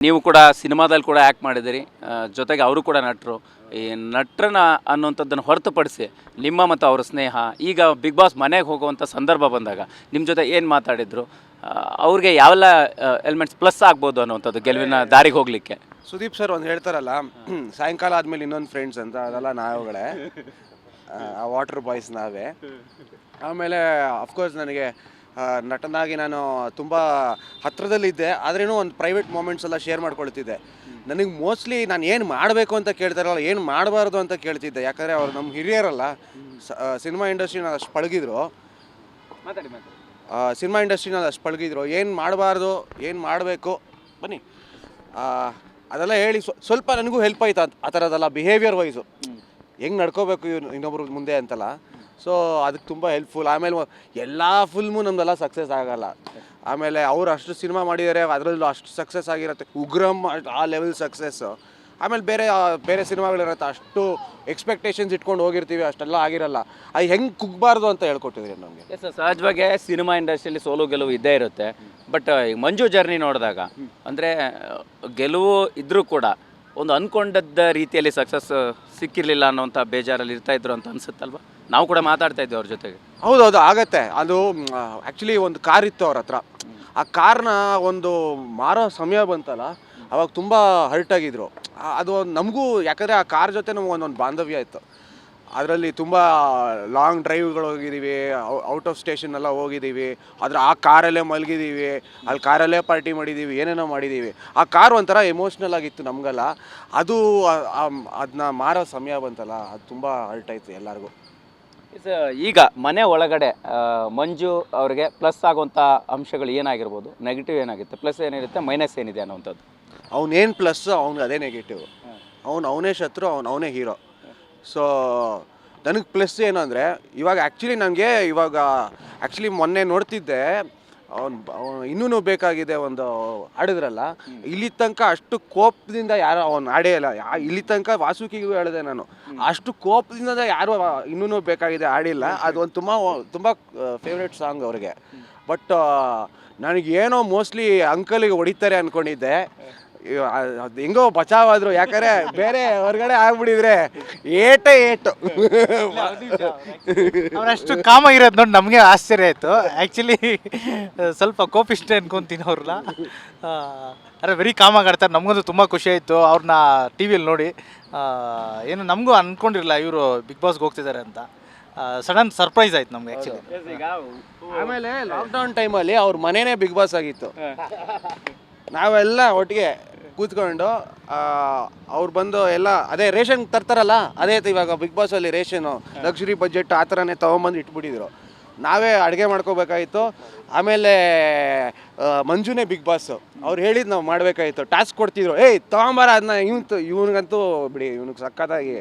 ನೀವು ಕೂಡ ಸಿನಿಮಾದಲ್ಲಿ ಕೂಡ ಆ್ಯಕ್ಟ್ ಮಾಡಿದಿರಿ, ಜೊತೆಗೆ ಅವರು ಕೂಡ ನಟರು. ಈ ನಟರನ್ನ ಅನ್ನುವಂಥದ್ದನ್ನು ಹೊರತುಪಡಿಸಿ ನಿಮ್ಮ ಮತ್ತು ಅವರ ಸ್ನೇಹ, ಈಗ ಬಿಗ್ ಬಾಸ್ ಮನೆಗೆ ಹೋಗುವಂಥ ಸಂದರ್ಭ ಬಂದಾಗ ನಿಮ್ಮ ಜೊತೆ ಏನು ಮಾತಾಡಿದ್ರು, ಅವ್ರಿಗೆ ಯಾವೆಲ್ಲ ಎಲಿಮೆಂಟ್ಸ್ ಪ್ಲಸ್ ಆಗ್ಬೋದು ಅನ್ನುವಂಥದ್ದು ಗೆಲುವಿನ ದಾರಿಗೆ ಹೋಗಲಿಕ್ಕೆ? ಸುದೀಪ್ ಸರ್ ಒಂದು ಹೇಳ್ತಾರಲ್ಲ, ಸಾಯಂಕಾಲ ಆದಮೇಲೆ ಇನ್ನೊಂದು ಫ್ರೆಂಡ್ಸ್ ಅಂತ, ಅದೆಲ್ಲ ನಾವುಗಳೇ, ಆ ವಾಟರ್ ಬಾಯ್ಸ್ ನಾವೇ. ಆಮೇಲೆ ಅಫ್ಕೋರ್ಸ್ ನನಗೆ ನಟನಾಗಿ ನಾನು ತುಂಬ ಹತ್ತಿರದಲ್ಲಿದ್ದೆ, ಆದ್ರೂ ಒಂದು ಪ್ರೈವೇಟ್ ಮೂಮೆಂಟ್ಸ್ ಎಲ್ಲ ಶೇರ್ ಮಾಡ್ಕೊಳ್ತಿದ್ದೆ. ನನಗೆ ಮೋಸ್ಟ್ಲಿ ನಾನು ಏನು ಮಾಡಬೇಕು ಅಂತ ಕೇಳ್ತಾರಲ್ಲ, ಏನು ಮಾಡಬಾರ್ದು ಅಂತ ಕೇಳ್ತಿದ್ದೆ. ಯಾಕಂದರೆ ಅವ್ರು ನಮ್ಮ ಹಿರಿಯರಲ್ಲ, ಸಿನಿಮಾ ಇಂಡಸ್ಟ್ರಿನ ಅಷ್ಟು ಪಳಗಿದ್ರು, ಏನು ಮಾಡಬಾರ್ದು, ಏನು ಮಾಡಬೇಕು, ಬನ್ನಿ ಅದೆಲ್ಲ ಹೇಳಿ ಸ್ವಲ್ಪ ನನಗೂ ಹೆಲ್ಪ್ ಆಯ್ತು. ಆ ಥರದ್ದೆಲ್ಲ ಬಿಹೇವಿಯರ್ ವೈಸು ಹೆಂಗೆ ನಡ್ಕೋಬೇಕು ಇನ್ನೊಬ್ರ ಮುಂದೆ ಅಂತಲ್ಲ. ಸೊ ಅದಕ್ಕೆ ತುಂಬ ಹೆಲ್ಪ್ಫುಲ್. ಆಮೇಲೆ ಎಲ್ಲ ಫಿಲ್ಮು ನಮ್ಮದೆಲ್ಲ ಸಕ್ಸಸ್ ಆಗೋಲ್ಲ. ಆಮೇಲೆ ಅವ್ರು ಅಷ್ಟು ಸಿನಿಮಾ ಮಾಡಿದ್ದಾರೆ, ಅದರಲ್ಲೂ ಅಷ್ಟು ಸಕ್ಸಸ್ ಆಗಿರುತ್ತೆ. ಉಗ್ರಮ್ ಆ ಲೆವೆಲ್ ಸಕ್ಸಸ್ಸು. ಆಮೇಲೆ ಬೇರೆ ಸಿನಿಮಾಗಳಿರುತ್ತೆ, ಅಷ್ಟು ಎಕ್ಸ್ಪೆಕ್ಟೇಷನ್ಸ್ ಇಟ್ಕೊಂಡು ಹೋಗಿರ್ತೀವಿ, ಅಷ್ಟೆಲ್ಲ ಆಗಿರಲ್ಲ. ಅದು ಹೆಂಗೆ ಕುಗ್ಬಾರ್ದು ಅಂತ ಹೇಳ್ಕೊಟ್ಟಿದ್ರಿ ನಮಗೆ. ಎಸ್, ಸಹಜವಾಗಿ ಸಿನಿಮಾ ಇಂಡಸ್ಟ್ರಿಯಲ್ಲಿ ಸೋಲು ಗೆಲುವು ಇದ್ದೇ ಇರುತ್ತೆ. ಬಟ್ ಮಂಜು ಜರ್ನಿ ನೋಡಿದಾಗ ಅಂದರೆ ಗೆಲುವು ಇದ್ದರೂ ಕೂಡ ಒಂದು ಅಂದ್ಕೊಂಡದ್ದ ರೀತಿಯಲ್ಲಿ ಸಕ್ಸಸ್ ಸಿಕ್ಕಿರಲಿಲ್ಲ ಅನ್ನೋಂಥ ಬೇಜಾರಲ್ಲಿ ಇರ್ತಾಯಿದ್ರು ಅಂತ ಅನಿಸುತ್ತಲ್ವ? ನಾವು ಕೂಡ ಮಾತಾಡ್ತಾ ಇದ್ವಿ ಅವ್ರ ಜೊತೆಗೆ. ಹೌದೌದು, ಆಗತ್ತೆ. ಅದು ಆ್ಯಕ್ಚುಲಿ ಒಂದು ಕಾರ್ ಇತ್ತು ಅವ್ರ ಹತ್ರ. ಆ ಕಾರ್ನ ಒಂದು ಮಾರೋ ಸಮಯ ಬಂತಲ್ಲ, ಅವಾಗ ತುಂಬ ಹರ್ಟ್ ಆಗಿದ್ರು. ಅದು ನಮಗೂ, ಯಾಕಂದರೆ ಆ ಕಾರ್ ಜೊತೆ ನಮ್ಗೆ ಒಂದೊಂದು ಬಾಂಧವ್ಯ ಇತ್ತು. ಅದರಲ್ಲಿ ತುಂಬ ಲಾಂಗ್ ಡ್ರೈವ್ಗಳು ಹೋಗಿದ್ದೀವಿ, ಔಟ್ ಆಫ್ ಸ್ಟೇಷನ್ ಎಲ್ಲ ಹೋಗಿದ್ದೀವಿ. ಆದರೆ ಆ ಕಾರಲ್ಲೇ ಮಲಗಿದ್ದೀವಿ, ಅಲ್ಲಿ ಕಾರಲ್ಲೇ ಪಾರ್ಟಿ ಮಾಡಿದ್ದೀವಿ, ಏನೇನೋ ಮಾಡಿದ್ದೀವಿ. ಆ ಕಾರ್ ಒಂಥರ ಎಮೋಷ್ನಲ್ ಆಗಿತ್ತು ನಮಗೆಲ್ಲ. ಅದು ಅದನ್ನ ಮಾರೋ ಸಮಯ ಬಂತಲ್ಲ, ಅದು ತುಂಬ ಹರ್ಟ್ ಆಯಿತು ಎಲ್ಲರಿಗೂ. ಈಗ ಮನೆ ಒಳಗಡೆ ಮಂಜು ಅವ್ರಿಗೆ ಪ್ಲಸ್ ಆಗುವಂಥ ಅಂಶಗಳು ಏನಾಗಿರ್ಬೋದು, ನೆಗೆಟಿವ್ ಏನಾಗುತ್ತೆ, ಪ್ಲಸ್ ಏನಿರುತ್ತೆ, ಮೈನಸ್ ಏನಿದೆ ಅನ್ನೋವಂಥದ್ದು? ಅವನೇನು ಪ್ಲಸ್, ಅವ್ನಿಗೆ ಅದೇ ನೆಗೆಟಿವ್. ಅವನೇ ಶತ್ರು, ಅವನೇ ಹೀರೋ. ಸೊ ನನಗೆ ಪ್ಲಸ್ ಏನು ಅಂದರೆ, ಇವಾಗ ಆ್ಯಕ್ಚುಲಿ ಮೊನ್ನೆ ನೋಡ್ತಿದ್ದೆ, ಅವನು ಇನ್ನೂ ಬೇಕಾಗಿದೆ ಒಂದು ಆಡಿದ್ರಲ್ಲ, ಇಲ್ಲಿ ತನಕ ಅಷ್ಟು ಕೋಪದಿಂದ ಯಾರು ಅವನು ಆಡೇ ಇಲ್ಲ. ಇಲ್ಲಿ ತನಕ ವಾಸುಕಿಗೂ ಹೇಳಿದೆ ನಾನು, ಅಷ್ಟು ಕೋಪದಿಂದ ಯಾರು ಇನ್ನೂ ಬೇಕಾಗಿದೆ ಆಡಿಲ್ಲ. ಅದು ಒಂದು ತುಂಬ ಫೇವ್ರೇಟ್ ಸಾಂಗ್ ಅವ್ರಿಗೆ. ಬಟ್ ನನಗೇನೋ ಮೋಸ್ಟ್ಲಿ ಅಂಕಲಿಗೆ ಹೊಡಿತಾರೆ ಅಂದ್ಕೊಂಡಿದ್ದೆ. ಅದು ಹೆಂಗೋ ಬಚಾವಾದ್ರು, ಯಾಕಂದರೆ ಬೇರೆ ಹೊರಗಡೆ ಆಗ್ಬಿಟ್ಟಿದ್ರೆ ಏಟು ಅವರಷ್ಟು ಕಾಮ ಇರೋದು ನೋಡಿ ನಮಗೆ ಆಶ್ಚರ್ಯ ಆಯಿತು. ಆ್ಯಕ್ಚುಲಿ ಸ್ವಲ್ಪ ಕೋಪಿಷ್ಟೇ ಅನ್ಕೊತೀನಿ ಅವ್ರನ್ನ. ಅರೆ ವೆರಿ ಕಾಮಾಗಿ ಆಡ್ತಾರೆ. ನಮಗಂತೂ ತುಂಬ ಖುಷಿ ಆಯಿತು ಅವ್ರನ್ನ ಟಿ ವಿಯಲ್ಲಿ ನೋಡಿ. ಏನು ನಮಗೂ ಅಂದ್ಕೊಂಡಿರಲಿಲ್ಲ ಇವರು ಬಿಗ್ ಬಾಸ್ಗೆ ಹೋಗ್ತಿದ್ದಾರೆ ಅಂತ. ಸಡನ್ ಸರ್ಪ್ರೈಸ್ ಆಯ್ತು ನಮ್ಗೆ ಆ್ಯಕ್ಚುಲಿ. ಆಮೇಲೆ ಲಾಕ್ಡೌನ್ ಟೈಮಲ್ಲಿ ಅವ್ರ ಮನೆಯೇ ಬಿಗ್ ಬಾಸ್ ಆಗಿತ್ತು. ನಾವೆಲ್ಲ ಒಟ್ಟಿಗೆ ಕೂತ್ಕೊಂಡು ಅವ್ರು ಬಂದು ಎಲ್ಲ ಅದೇ ರೇಷನ್ ತರ್ತಾರಲ್ಲ, ಅದೇ ಇವಾಗ ಬಿಗ್ ಬಾಸಲ್ಲಿ ರೇಷನು ಲಕ್ಸುರಿ ಬಜೆಟ್ ಆ ಥರನೇ ತೊಗೊಂಬಂದು ಇಟ್ಬಿಟ್ಟಿದ್ರು. ನಾವೇ ಅಡುಗೆ ಮಾಡ್ಕೋಬೇಕಾಯಿತು. ಆಮೇಲೆ ಮಂಜುನೇ ಬಿಗ್ ಬಾಸ್. ಅವ್ರು ಹೇಳಿದ್ದು ನಾವು ಮಾಡಬೇಕಾಯಿತು. ಟಾಸ್ಕ್ ಕೊಡ್ತಿದ್ರು, ಏಯ್ ತೊಗೊಂಬಾರ ಅದನ್ನ, ಇವನಿಗಂತೂ ಬಿಡಿ, ಇವನಿಗೆ ಸಕ್ಕತ್ತಾಗಿ